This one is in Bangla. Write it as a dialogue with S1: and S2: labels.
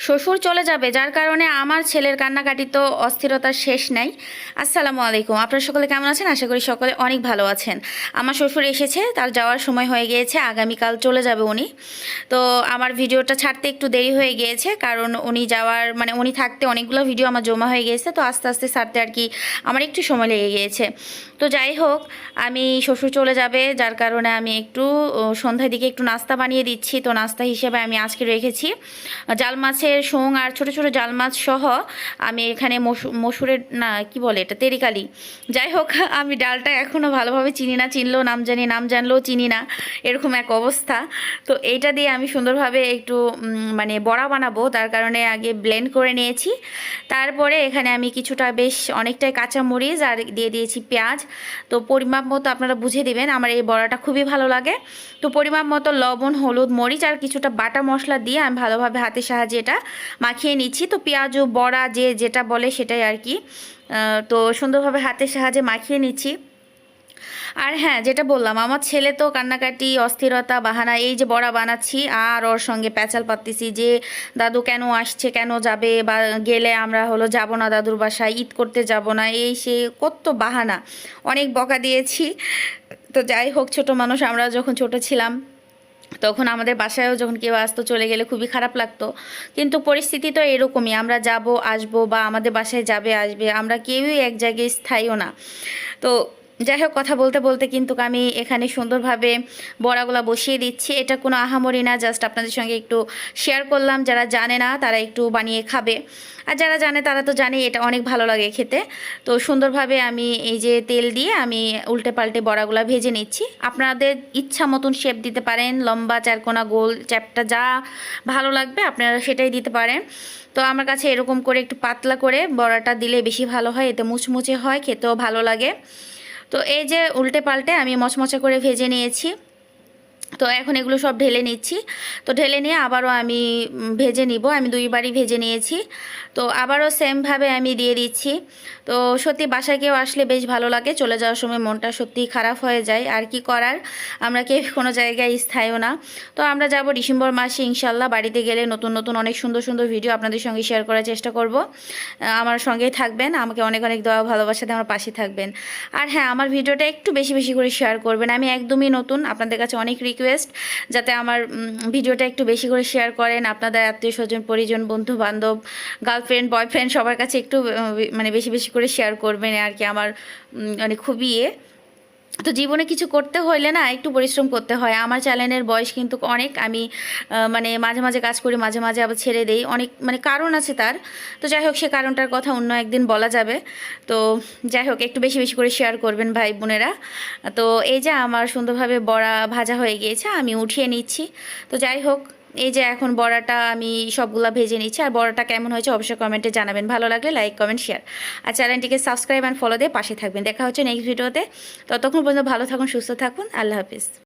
S1: শ্বশুর চলে যাবে, যার কারণে আমার ছেলের কান্নাকাটি তো অস্থিরতার শেষ নাই। আসসালামু আলাইকুম, আপনারা সকলে কেমন আছেন? আশা করি সকলে অনেক ভালো আছেন। আমার শ্বশুর এসেছে, তার যাওয়ার সময় হয়ে গিয়েছে, আগামীকাল চলে যাবে উনি। তো আমার ভিডিওটা ছাড়তে একটু দেরি হয়ে গিয়েছে, কারণ উনি যাওয়ার মানে উনি থাকতে অনেকগুলো ভিডিও আমার জমা হয়ে গিয়েছে, তো আস্তে আস্তে ছাড়তে আর কি আমার একটু সময় লেগে গিয়েছে। তো যাই হোক, আমি শ্বশুর চলে যাবে, যার কারণে আমি একটু সন্ধ্যার দিকে একটু নাস্তা বানিয়ে দিচ্ছি। তো নাস্তা হিসেবে আমি আজকে রেখেছি জাল মাছের শোং আর ছোট ছোট জাল মাছ সহ। আমি এখানে মসুরের না কি বলে এটা, তেরিকালি। যাই হোক, আমি ডালটা এখনও ভালোভাবে চিনি না, চিনলেও নাম জানি, নাম জানলেও চিনি না, এরকম এক অবস্থা। তো এইটা দিয়ে আমি সুন্দরভাবে একটু মানে বড়া বানাবো, তার কারণে আগে ব্লেন্ড করে নিয়েছি। তারপরে এখানে আমি কিছুটা বেশ অনেকটাই কাঁচামরিচ আর দিয়ে দিয়েছি পেঁয়াজ। তো পরিমাপ মতো আপনারা বুঝে দিবেন, আমার এই বড়াটা খুবই ভালো লাগে। তো পরিমাপ মতো লবণ, হলুদ, মরিচ আর কিছুটা বাটা মশলা দিয়ে আমি ভালোভাবে হাতের সাহায্যে এটা মাখিয়ে নিচ্ছি। তো পেঁয়াজ ও বড়া যে যেটা বলে সেটাই আর কি। তো সুন্দরভাবে হাতের সাহায্যে মাখিয়ে নিচ্ছি। আর হ্যাঁ, যেটা বললাম, আমার ছেলে তো কান্নাকাটি, অস্থিরতা, বাহানা, এই যে বড়া বানাচ্ছি আর ওর সঙ্গে প্যাচাল পাততেছি যে দাদু কেন আসছে, কেন যাবে, বা গেলে আমরা হলো যাব না দাদুর বাসায়, ঈদ করতে যাব না, এই সে কত বাহানা, অনেক বকা দিয়েছি। তো যাই হোক, ছোট মানুষ, আমরা যখন ছোট ছিলাম তখন আমাদের বাসায়ও যখন কেউ আসতো চলে গেলে খুবই খারাপ লাগতো। কিন্তু পরিস্থিতি তো এরকমই, আমরা যাব আসবো বা আমাদের বাসায় যাবে আসবে, আমরা কেউই এক জায়গায় স্থায়ীও না। তো যাই হোক, কথা বলতে বলতে কিন্তু আমি এখানে সুন্দরভাবে বড়াগুলা বসিয়ে দিচ্ছি। এটা কোনো আহামরি না, জাস্ট আপনাদের সঙ্গে একটু শেয়ার করলাম। যারা জানে না তারা একটু বানিয়ে খাবে, আর যারা জানে তারা তো জানে এটা অনেক ভালো লাগে খেতে। তো সুন্দরভাবে আমি এই যে তেল দিয়ে আমি উল্টে পাল্টে বড়াগুলা ভেজে নিচ্ছি। আপনাদের ইচ্ছা মতন শেপ দিতে পারেন, লম্বা, চারকোনা, গোল, চ্যাপ্টা, যা ভালো লাগবে আপনারা সেটাই দিতে পারেন। তো আমার কাছে এরকম করে একটু পাতলা করে বড়াটা দিলে বেশি ভালো হয়, এতে মুচমুচে হয়, খেতেও ভালো লাগে। তো এই যে উল্টে পাল্টে আমি মচমচে করে ভেজে নিয়েছি। তো এখন এগুলো সব ঢেলে নিচ্ছি। তো ঢেলে নিয়ে আবারও আমি ভেজে নিব, আমি দুইবারই ভেজে নিয়েছি। তো আবারও সেমভাবে আমি দিয়ে দিচ্ছি। তো সত্যি বাসায় কেউ আসলে বেশ ভালো লাগে, চলে যাওয়ার সময় মনটা সত্যিই খারাপ হয়ে যায়, আর কি করার, আমরা কেউ কোনো জায়গায় স্থায়ীও না। তো আমরা যাব ডিসেম্বর মাসে ইনশাল্লাহ, বাড়িতে গেলে নতুন নতুন অনেক সুন্দর সুন্দর ভিডিও আপনাদের সঙ্গে শেয়ার করার চেষ্টা করব। আমার সঙ্গেই থাকবেন, আমাকে অনেক অনেক দোয়া ভালোবাসা দিয়ে আমার পাশে থাকবেন। আর হ্যাঁ, আমার ভিডিওটা একটু বেশি বেশি করে শেয়ার করবেন, আমি একদমই নতুন, আপনাদের কাছে অনেক রিকোয়েস্ট যাতে আমার ভিডিওটা একটু বেশি করে শেয়ার করেন। আপনাদের আত্মীয় স্বজন, পরিজন, বন্ধু বান্ধব, গার্লফ্রেন্ড, বয়ফ্রেন্ড, সবার কাছে একটু মানে বেশি বেশি করে শেয়ার করবেন আর কি। আমার মানে খুবই তো জীবনে কিছু করতে হইলে না একটু পরিশ্রম করতে হয়। আমার চ্যানেলের বয়স কিন্তু অনেক, আমি মানে মাঝে মাঝে কাজ করি, মাঝে মাঝে আবার ছেড়ে দেই, অনেক মানে কারণ আছে তার। তো যাই হোক, সে কারণটার কথা অন্য একদিন বলা যাবে। তো যাই হোক, একটু বেশি বেশি করে শেয়ার করবেন ভাই বোনেরা। তো এই যে আমার সুন্দরভাবে বড়া ভাজা হয়ে গিয়েছে, আমি উঠিয়ে নিচ্ছি। তো যাই হোক, এই যে এখন বড়াটা আমি সবগুলা ভেজে নিচ্ছি। আর বড়াটা কেমন হয়েছে অবশ্যই কমেন্টে জানাবেন, ভালো লাগলে লাইক, কমেন্ট, শেয়ার। আর চ্যানেলটিকে সাবস্ক্রাইব অ্যান্ড ফলো দিয়ে পাশে থাকবেন। দেখা হচ্ছে নেক্সট ভিডিওতে। ততক্ষণ পর্যন্ত ভালো থাকুন, সুস্থ থাকুন, আল্লাহ হাফিজ।